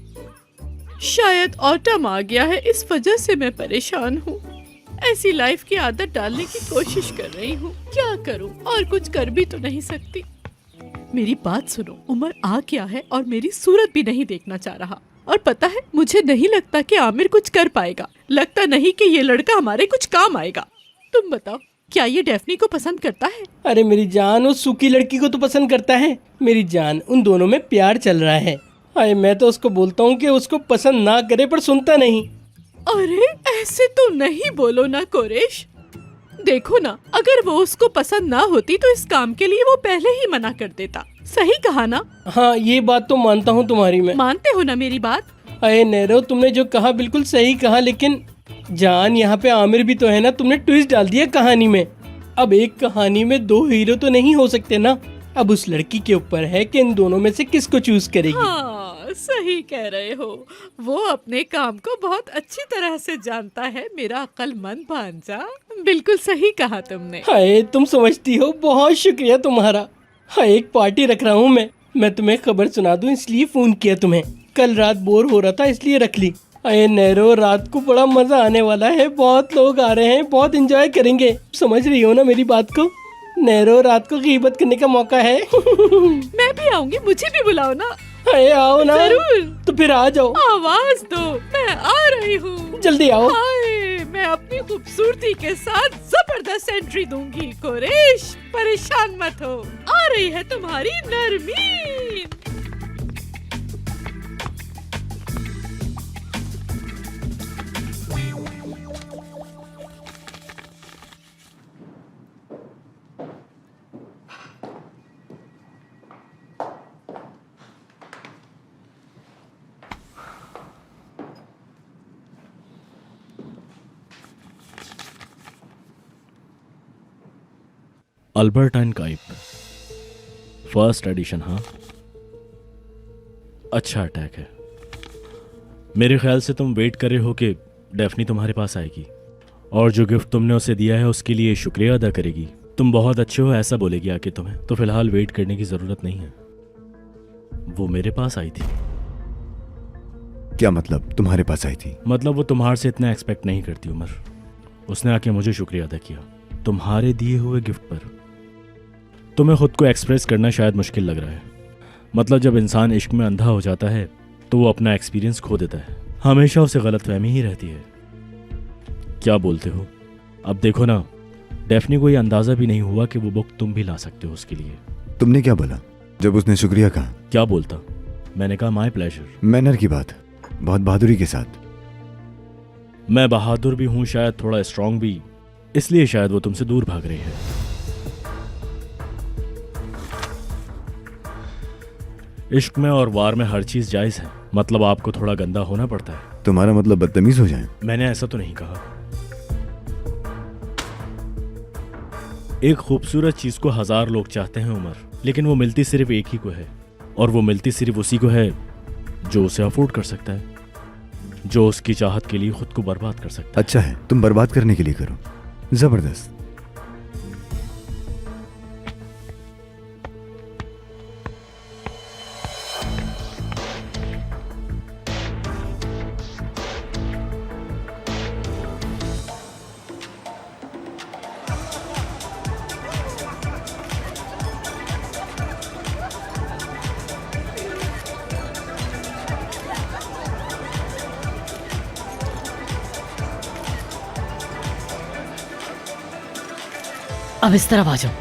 [SPEAKER 6] शायद ऑटम आ गया है, इस वजह से मैं परेशान हूँ। ऐसी लाइफ की आदत डालने की कोशिश कर रही हूँ, क्या करूँ, और कुछ कर भी तो नहीं सकती। मेरी बात सुनो, उमर आ गया है और मेरी सूरत भी नहीं देखना चाह रहा, और पता है मुझे नहीं लगता कि आमिर कुछ कर पाएगा, लगता नहीं कि ये लड़का हमारे कुछ काम आएगा। तुम बताओ, क्या ये डेफनी को पसंद करता है?
[SPEAKER 11] अरे मेरी जान, उस सूखी लड़की को तो पसंद करता है मेरी जान, उन दोनों में प्यार चल रहा है। अरे मैं तो उसको बोलता हूँ कि उसको पसंद ना करे, पर सुनता नहीं।
[SPEAKER 6] अरे ऐसे तो नहीं बोलो ना कोरेश, देखो ना, अगर वो उसको पसंद ना होती तो इस काम के लिए वो पहले ही मना कर देता। सही कहा ना?
[SPEAKER 11] हाँ ये बात तो मानता हूँ तुम्हारी मैं।
[SPEAKER 6] मानते हो ना मेरी बात?
[SPEAKER 11] अरे नेरो, तुमने जो कहा बिल्कुल सही कहा, लेकिन जान यहाँ पे आमिर भी तो है ना, तुमने ट्विस्ट डाल दिया कहानी में। अब एक कहानी में दो हीरो तो नहीं हो सकते ना, अब उस लड़की के ऊपर है कि इन दोनों में से किसको चूज करेगी।
[SPEAKER 6] हाँ सही कह रहे हो, वो अपने काम को बहुत अच्छी तरह से जानता है मेरा अक्लमंद भांजा। बिल्कुल सही कहा तुमने।
[SPEAKER 11] हाय तुम समझती हो, बहुत शुक्रिया तुम्हारा। हाँ एक पार्टी रख रहा हूँ मैं तुम्हें खबर सुना दूँ इसलिए फोन किया तुम्हें। कल रात बोर हो रहा था इसलिए रख ली। अरे नेरो, रात को बड़ा मजा आने वाला है, बहुत लोग आ रहे हैं, बहुत एंजॉय करेंगे, समझ रही हो ना मेरी बात को? नेरो, रात को गीबत करने का मौका है।
[SPEAKER 6] मैं भी आऊंगी, मुझे भी बुलाओ ना।
[SPEAKER 11] अरे आओ ना।
[SPEAKER 6] जरूर।
[SPEAKER 11] तो फिर आ जाओ।
[SPEAKER 6] आवाज दो, मैं आ रही हूँ।
[SPEAKER 11] जल्दी आओ।
[SPEAKER 6] हाय, मैं अपनी खूबसूरती के साथ जबरदस्त एंट्री दूंगी। कोरेश परेशान मत हो, आ रही है तुम्हारी नरमीन।
[SPEAKER 4] अल्बर्टाइन काइप फर्स्ट एडिशन। हाँ अच्छा अटैक है। मेरे ख्याल से तुम वेट कर रहे हो कि डेफनी तुम्हारे पास आएगी और जो गिफ्ट तुमने उसे दिया है उसके लिए शुक्रिया अदा करेगी। तुम बहुत अच्छे हो ऐसा बोलेगी आके तुम्हें, तो फिलहाल वेट करने की जरूरत नहीं है। वो मेरे पास आई थी।
[SPEAKER 5] क्या मतलब तुम्हारे पास आई थी?
[SPEAKER 4] मतलब वो तुम्हारे से इतना एक्सपेक्ट नहीं करती उमर। उसने आके मुझे शुक्रिया अदा किया तुम्हारे दिए हुए गिफ्ट पर। तुम्हें खुद को एक्सप्रेस करना शायद मुश्किल लग रहा है। मतलब जब इंसान इश्क में अंधा हो जाता है तो वो अपना एक्सपीरियंस खो देता है, हमेशा उसे गलतफहमी ही रहती है। क्या बोलते हो? अब देखो ना, डेफनी को ये अंदाजा भी नहीं हुआ कि वो बुक तुम भी ला सकते हो उसके लिए।
[SPEAKER 5] तुमने क्या बोला जब उसने शुक्रिया कहा?
[SPEAKER 4] क्या बोलता? मैंने कहा माय प्लेजर।
[SPEAKER 5] मैनर की बात, बहुत बहादुरी के साथ।
[SPEAKER 4] मैं बहादुर भी हूं, शायद थोड़ा स्ट्रांग भी, इसलिए शायद वो तुमसे दूर भाग रही है। इश्क में और वार में हर चीज जायज है, मतलब आपको थोड़ा गंदा होना पड़ता है।
[SPEAKER 5] तुम्हारा मतलब बदतमीज हो जाए?
[SPEAKER 4] मैंने ऐसा तो नहीं कहा। एक खूबसूरत चीज को 1000 लोग चाहते हैं उमर, लेकिन वो मिलती सिर्फ एक ही को है, और वो मिलती सिर्फ उसी को है जो उसे अफोर्ड कर सकता है, जो उसकी चाहत के लिए खुद को बर्बाद कर सकता है।
[SPEAKER 5] अच्छा है, तुम बर्बाद करने के लिए करो। जबरदस्त।
[SPEAKER 13] अब इस तरफ आ जाओ।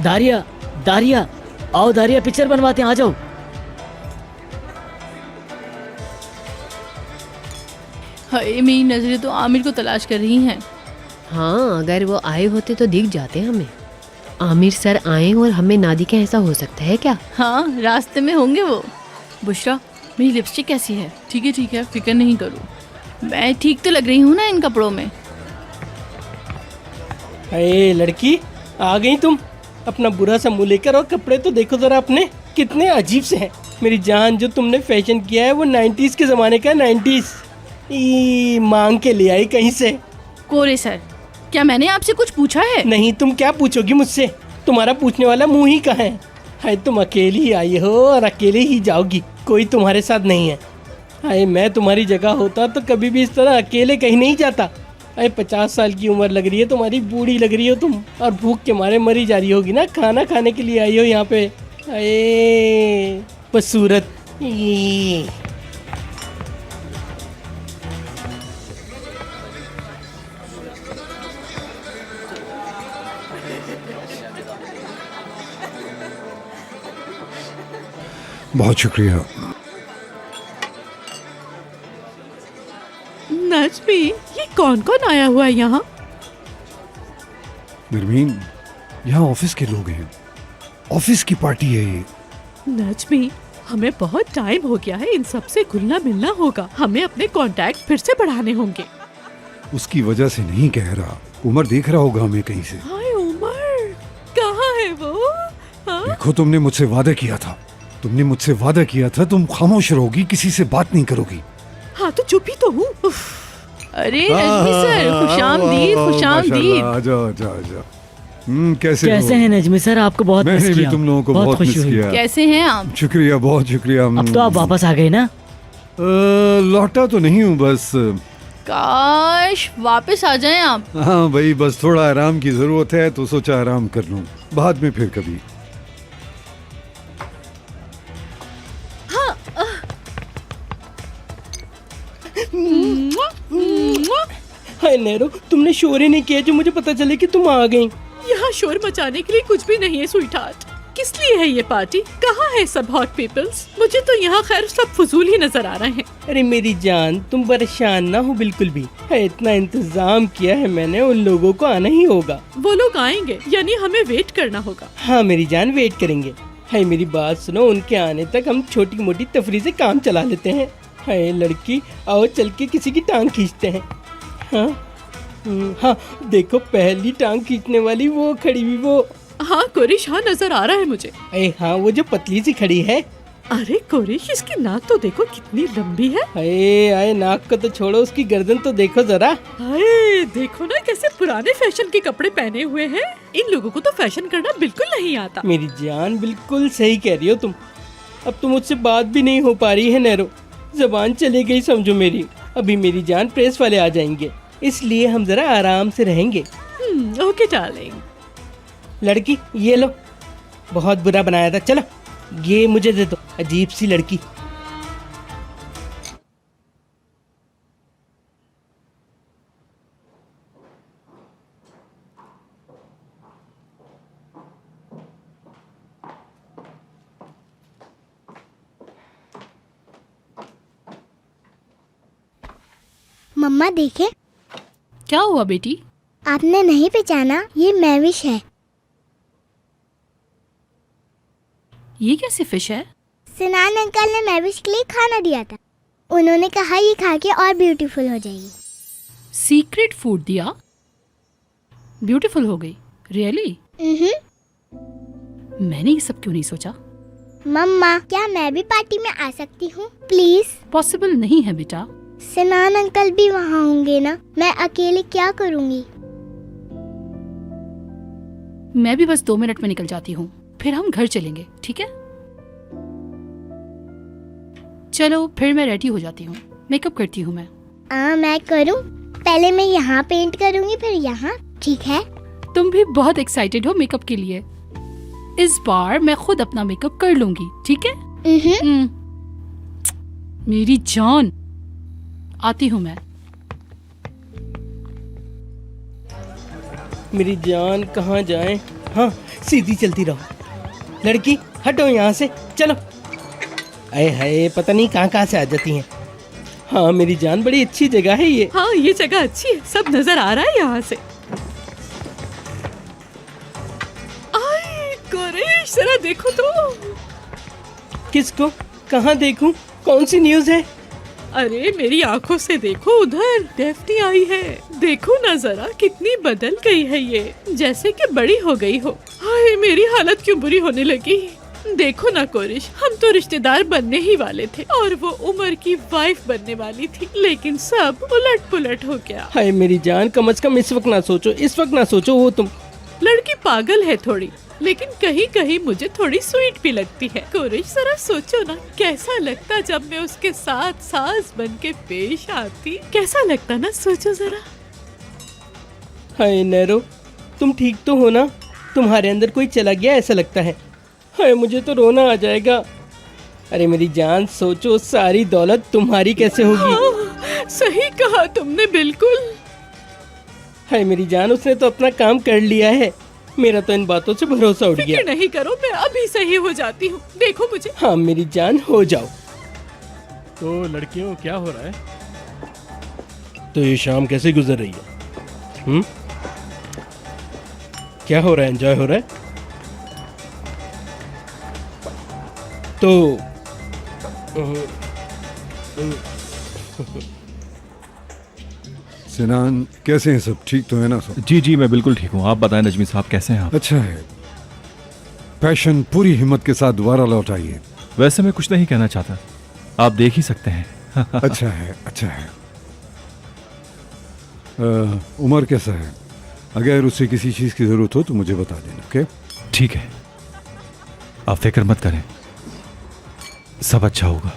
[SPEAKER 13] दारिया, दारिया, आओ दारिया, पिक्चर बनवाते हैं, आ जाओ।
[SPEAKER 12] हाय, मेरी नजरें तो आमिर को तलाश कर रही हैं।
[SPEAKER 10] हाँ, अगर वो आए होते तो दिख जाते हमें। आमिर सर आए और हमें ना दिखे, ऐसा हो सकता है क्या?
[SPEAKER 12] हाँ, रास्ते में होंगे वो। बुशरा, मेरी लिपस्टिक कैसी है? ठीक है, फिक्र नहीं करो। मैं ठीक तो लग रही हूँ ना इन कपड़ों में?
[SPEAKER 11] अरे लड़की, आ गई तुम? अपना बुरा सा मुंह लेकर, और कपड़े तो देखो जरा अपने, कितने अजीब से हैं। मेरी जान, जो तुमने फैशन किया है वो 90s के ज़माने का। 90s मांग के ले आई कहीं से।
[SPEAKER 12] कोरे सर, क्या मैंने आपसे कुछ पूछा है?
[SPEAKER 11] नहीं, तुम क्या पूछोगी मुझसे? तुम्हारा पूछने वाला मुंह ही कहाँ है? हाय, तुम अकेली ही आई हो और अकेले ही जाओगी, कोई तुम्हारे साथ नहीं है। हाय, मैं तुम्हारी जगह होता तो कभी भी इस तरह अकेले कहीं नहीं जाता। अरे 50 साल की उम्र लग रही है तुम्हारी, बूढ़ी लग रही हो तुम, और भूख के मारे मरी जा रही होगी ना। खाना खाने के लिए आई हो यहाँ पे। अरे बदसूरत।
[SPEAKER 14] बहुत शुक्रिया।
[SPEAKER 6] नजमी, ये कौन कौन आया हुआ है यहाँ?
[SPEAKER 14] नरमीन, यहाँ ऑफिस के लोग हैं, ऑफिस की पार्टी है ये।
[SPEAKER 6] नजमी, हमें बहुत टाइम हो गया है, इन सब से घुलना मिलना होगा। हमें अपने कॉन्टैक्ट फिर से बढ़ाने होंगे।
[SPEAKER 14] उसकी वजह से नहीं कह रहा, उमर देख रहा होगा हमें कहीं से।
[SPEAKER 6] हाय उमर, कहाँ है वो? हाँ?
[SPEAKER 14] देखो, तुमने मुझसे वादा किया था, तुम खामोश रहोगी, किसी से बात नहीं करोगी।
[SPEAKER 6] हाँ तो चुप ही तो हूँ।
[SPEAKER 12] अरे नजमी सर, खुशामदीद, खुशामदीद।
[SPEAKER 14] आजा। कैसे
[SPEAKER 13] हैं नजमी सर? आपको बहुत मिस
[SPEAKER 14] मैंने
[SPEAKER 13] किया।
[SPEAKER 14] भी तुम लोगों को बहुत मिस किया।
[SPEAKER 12] कैसे हैं आप?
[SPEAKER 14] शुक्रिया, बहुत शुक्रिया।
[SPEAKER 13] अब तो आप वापस आ गए ना?
[SPEAKER 14] लौटा तो नहीं हूँ, बस
[SPEAKER 12] काश वापस आ जाएं आप।
[SPEAKER 14] हाँ भाई, बस थोड़ा आराम की जरूरत है, तो सोचा आराम कर लूँ, बाद में फिर कभी।
[SPEAKER 11] हाय नेरो, तुमने शोर ही नहीं किया जो मुझे पता चले कि तुम आ गई।
[SPEAKER 6] यहाँ शोर मचाने के लिए कुछ भी नहीं है स्वीटहार्ट। किस लिए है ये पार्टी? कहाँ है सब हॉट पीपल्स? मुझे तो यहाँ खैर सब फजूल ही नजर आ रहे हैं।
[SPEAKER 11] अरे मेरी जान, तुम परेशान ना हो बिल्कुल भी। है, इतना इंतजाम किया है मैंने, उन लोगों को आना ही होगा।
[SPEAKER 6] वो लोग आएंगे, यानी हमें वेट करना होगा।
[SPEAKER 11] हाँ मेरी जान, वेट करेंगे। है, मेरी बात सुनो, उनके आने तक हम छोटी मोटी तफरी से काम चला लेते हैं। है लड़की, आओ चल के किसी की टांग खींचते हैं। हाँ हाँ, देखो पहली टांग खींचने वाली वो खड़ी हुई, वो।
[SPEAKER 6] हाँ कोरिश, हाँ नजर आ रहा है मुझे।
[SPEAKER 11] अरे हाँ, वो जो पतली सी खड़ी है।
[SPEAKER 6] अरे कोरिश, इसकी नाक तो देखो कितनी लंबी है।
[SPEAKER 11] अरे नाक को तो छोड़ो, उसकी गर्दन तो देखो जरा।
[SPEAKER 6] अरे देखो ना कैसे पुराने फैशन के कपड़े पहने हुए हैं। इन लोगों को तो फैशन करना बिल्कुल नहीं आता।
[SPEAKER 11] मेरी जान, बिल्कुल सही कह रही हो तुम। अब तो मुझसे बात भी नहीं हो पा रही है नेरो, जबान चली गई समझो मेरी। अभी मेरी जान प्रेस वाले आ जाएंगे, इसलिए हम जरा आराम से रहेंगे।
[SPEAKER 6] Okay darling.
[SPEAKER 11] लड़की ये लो, बहुत बुरा बनाया था, चलो ये मुझे दे दो, अजीब सी लड़की।
[SPEAKER 15] मम्मा देखे,
[SPEAKER 12] क्या हुआ बेटी?
[SPEAKER 15] आपने नहीं पहचाना, ये मैविश है।
[SPEAKER 12] ये कैसी फिश है?
[SPEAKER 15] सिनान अंकल ने मैविश के लिए खाना दिया था। उन्होंने कहा ये खा के और ब्यूटीफुल हो जाएगी।
[SPEAKER 12] सीक्रेट फूड दिया, ब्यूटीफुल हो गई? रियली? मैंने ये सब क्यों नहीं सोचा?
[SPEAKER 15] मम्मा, क्या मैं भी पार्टी में आ सकती हूँ प्लीज?
[SPEAKER 12] पॉसिबल नहीं है बेटा।
[SPEAKER 15] सिनान अंकल भी वहाँ होंगे ना, मैं अकेले क्या करूँगी?
[SPEAKER 12] मैं भी बस 2 मिनट में निकल जाती हूँ, फिर हम घर चलेंगे, ठीक है? चलो फिर मैं रेडी हो जाती हूँ, मेकअप करती हूँ मैं।
[SPEAKER 15] मैं करूँ? पहले मैं यहाँ पेंट करूँगी फिर यहाँ, ठीक है?
[SPEAKER 12] तुम भी बहुत एक्साइटेड हो मेकअप के लिए। इस बार मैं खुद अपना मेकअप कर लूंगी, ठीक है? मेरी जान, आती हूँ मैं।
[SPEAKER 11] मेरी जान कहाँ जाए? हाँ, सीधी चलती रहो। लड़की हटो यहाँ से, चलो। अरे हाय, पता नहीं कहाँ कहाँ से आ जाती हैं। हाँ मेरी जान, बड़ी अच्छी जगह है ये।
[SPEAKER 6] हाँ ये जगह अच्छी है, सब नजर आ रहा है यहाँ से। आए कोरेश, जरा देखो तो।
[SPEAKER 11] किसको? कहाँ देखूं? कौन सी न्यूज़ है?
[SPEAKER 6] अरे मेरी आंखों से देखो, उधर डेफ्नी आई है। देखो ना जरा, कितनी बदल गई है ये, जैसे कि बड़ी हो गई हो। हाय मेरी हालत क्यों बुरी होने लगी। देखो ना कोरिश, हम तो रिश्तेदार बनने ही वाले थे और वो उमर की वाइफ बनने वाली थी, लेकिन सब उलट पुलट हो गया।
[SPEAKER 11] हाय मेरी जान, कम से कम इस वक्त ना सोचो, इस वक्त ना सोचो। वो तुम
[SPEAKER 6] लड़की पागल है थोड़ी, लेकिन कहीं कहीं मुझे थोड़ी स्वीट भी लगती है। कोरिश जरा सोचो ना, कैसा लगता जब मैं उसके साथ सास बन के पेश आती, कैसा लगता ना, सोचो जरा।
[SPEAKER 11] हाय नैरो, तुम ठीक तो हो ना? तुम्हारे अंदर कोई चला गया ऐसा लगता है। हाय मुझे तो रोना आ जाएगा। अरे मेरी जान सोचो, सारी दौलत तुम्हारी कैसे होगी?
[SPEAKER 6] हाँ, सही कहा तुमने बिल्कुल।
[SPEAKER 11] हाय मेरी जान, उसने तो अपना काम कर लिया है, मेरा तो इन बातों से भरोसा उठ गया।
[SPEAKER 6] नहीं करो, मैं अभी सही हो जाती हूँ, देखो मुझे।
[SPEAKER 11] हाँ मेरी जान, हो जाओ।
[SPEAKER 4] तो लड़कियों क्या हो रहा है? तो ये शाम कैसे गुजर रही है? क्या हो रहा है? एंजॉय हो रहा है? तो
[SPEAKER 14] सिनान, कैसे हैं सब? ठीक तो है ना सब?
[SPEAKER 16] जी जी मैं बिल्कुल ठीक हूँ। आप बताएं नजमी साहब, कैसे हैं आप?
[SPEAKER 14] अच्छा है। पैशन पूरी हिम्मत के साथ दोबारा लौट आइए।
[SPEAKER 16] वैसे मैं कुछ नहीं कहना चाहता, आप देख ही सकते हैं।
[SPEAKER 14] अच्छा है, अच्छा है। उमर कैसा है? अगर उसे किसी चीज़ की ज़रूरत हो तो मुझे बता देना, ओके?
[SPEAKER 16] ठीक है, आप फिक्र मत करें, सब अच्छा होगा।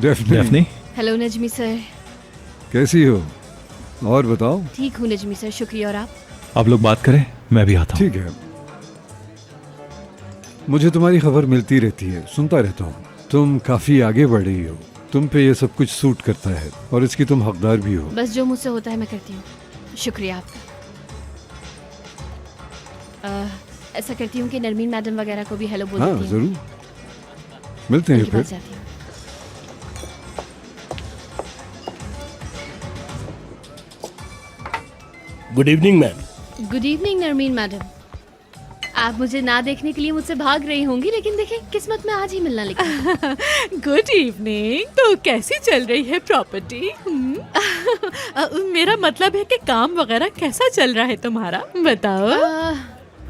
[SPEAKER 14] Daphne,
[SPEAKER 9] hello Najmi sir.
[SPEAKER 14] कैसी हो? और बताओ।
[SPEAKER 9] ठीक हूँ नजमी सर, शुक्रिया। और
[SPEAKER 16] आप लोग बात करें, मैं भी आता हूँ।
[SPEAKER 14] ठीक है, मुझे तुम्हारी खबर मिलती रहती है, सुनता रहता हूँ। तुम काफ़ी आगे बढ़ रही हो, तुम पे ये सब कुछ सूट करता है और इसकी तुम हकदार भी हो।
[SPEAKER 9] बस जो मुझसे होता है मैं करती हूँ। शुक्रिया आपका। ऐसा करती हूँ कि नरमीन मैडम वगैरह को भी हेलो बोल देती हूँ।
[SPEAKER 14] हाँ जरूर, मिलते हैं फिर।
[SPEAKER 11] Good evening ma'am.
[SPEAKER 9] Good evening Narmeen madam. आप मुझे ना देखने के लिए मुझसे भाग रही होंगी, लेकिन देखें किस्मत में आज ही मिलना लिखा।
[SPEAKER 6] Good evening. तो कैसी चल रही है प्रॉपर्टी? मेरा मतलब है कि काम वगैरह कैसा चल रहा है तुम्हारा, बताओ।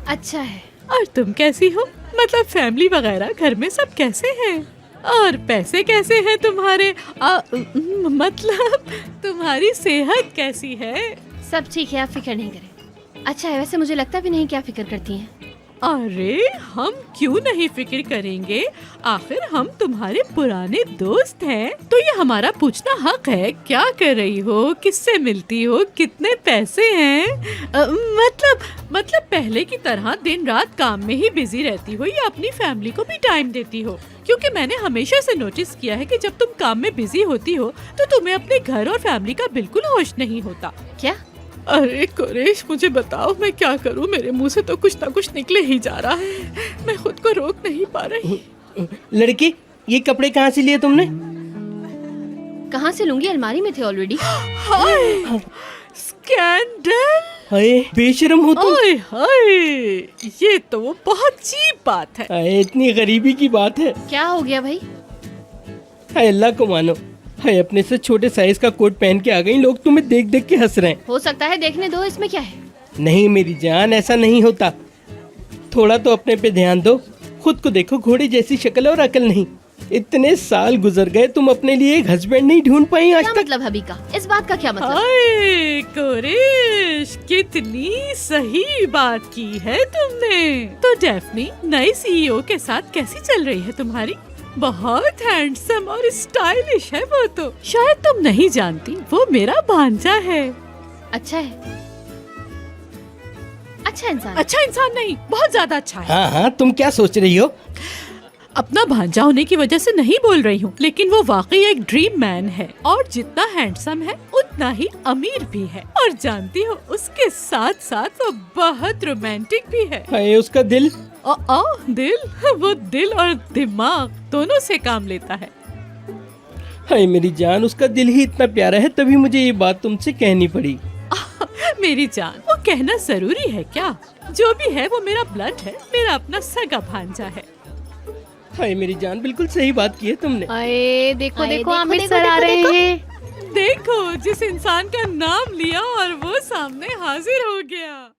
[SPEAKER 9] अच्छा है।
[SPEAKER 6] और तुम कैसी हो? मतलब फैमिली वगैरह घर में सब कैसे हैं? और पैसे कैसे हैं तुम्हारे? मतलब तुम्हारी सेहत कैसी है?
[SPEAKER 9] सब ठीक है, आप फिक्र नहीं करें। अच्छा है, वैसे मुझे लगता भी नहीं क्या फिक्र करती हैं।
[SPEAKER 6] अरे हम क्यों नहीं फिक्र करेंगे, आखिर हम तुम्हारे पुराने दोस्त हैं। तो ये हमारा पूछना हक है, क्या कर रही हो, किससे मिलती हो, कितने पैसे हैं? मतलब पहले की तरह दिन रात काम में ही बिजी रहती हो या अपनी फैमिली को भी टाइम देती हो? क्योंकि मैंने हमेशा से नोटिस किया है कि जब तुम काम में बिजी होती हो तो तुम्हें अपने घर और फैमिली का बिल्कुल होश नहीं होता।
[SPEAKER 9] क्या?
[SPEAKER 6] अरे कुरेश, मुझे बताओ मैं क्या करूं? मेरे मुंह से तो कुछ ना कुछ निकले ही जा रहा है, मैं खुद को रोक नहीं पा रही।
[SPEAKER 11] लड़की, ये कपड़े कहाँ से लिए तुमने?
[SPEAKER 9] कहाँ से लूंगी, अलमारी में थे ऑलरेडी।
[SPEAKER 6] हाय स्कैंडल,
[SPEAKER 11] हाय बेशरम हो तुम।
[SPEAKER 6] हाय हाय, ये तो वो बहुत चीप बात है।
[SPEAKER 11] हाय इतनी गरीबी की बात है।
[SPEAKER 9] क्या हो गया भाई?
[SPEAKER 11] हाय अल्लाह को मानो, हाय अपने से छोटे साइज का कोट पहन के आ गई, लोग तुम्हें देख देख के हंस रहे हैं।
[SPEAKER 9] हो सकता है, देखने दो, इसमें क्या है।
[SPEAKER 11] नहीं मेरी जान, ऐसा नहीं होता। थोड़ा तो अपने पे ध्यान दो, खुद को देखो, घोड़े जैसी शक्ल और अकल नहीं। इतने साल गुजर गए, तुम अपने लिए एक हस्बैंड नहीं ढूंढ पाई आज तक।
[SPEAKER 9] मतलब हबी का, इस बात का क्या मतलब?
[SPEAKER 6] हाय कोरेश, कितनी सही बात की है तुमने। तो डेफनी नई सीईओ के साथ कैसी चल रही है तुम्हारी? बहुत हैंडसम और स्टाइलिश है वो तो। शायद तुम नहीं जानती, वो मेरा भांजा है।
[SPEAKER 9] अच्छा है, अच्छा इंसान।
[SPEAKER 6] अच्छा इंसान नहीं, बहुत ज्यादा अच्छा है।
[SPEAKER 11] हाँ हाँ, तुम क्या सोच रही हो?
[SPEAKER 6] अपना भांजा होने की वजह से नहीं बोल रही हूँ, लेकिन वो वाकई एक ड्रीम मैन है और जितना हैंडसम है उतना ही अमीर भी है। और जानती हो, उसके साथ साथ वो बहुत रोमांटिक भी है।
[SPEAKER 11] हाय उसका दिल।
[SPEAKER 6] दिल, वो दिल और दिमाग दोनों से काम लेता है।
[SPEAKER 11] हाय मेरी जान, उसका दिल ही इतना प्यारा है, तभी मुझे ये बात तुमसे कहनी पड़ी।
[SPEAKER 6] मेरी जान, वो कहना जरूरी है क्या? जो भी है वो मेरा ब्लड है, मेरा अपना सगा भांजा है।
[SPEAKER 11] हाय मेरी जान, बिल्कुल सही बात की है तुमने।
[SPEAKER 9] अरे देखो देखो, आमिर सर आ रहे हैं।
[SPEAKER 6] देखो, जिस इंसान का नाम लिया और वो सामने हाजिर हो गया।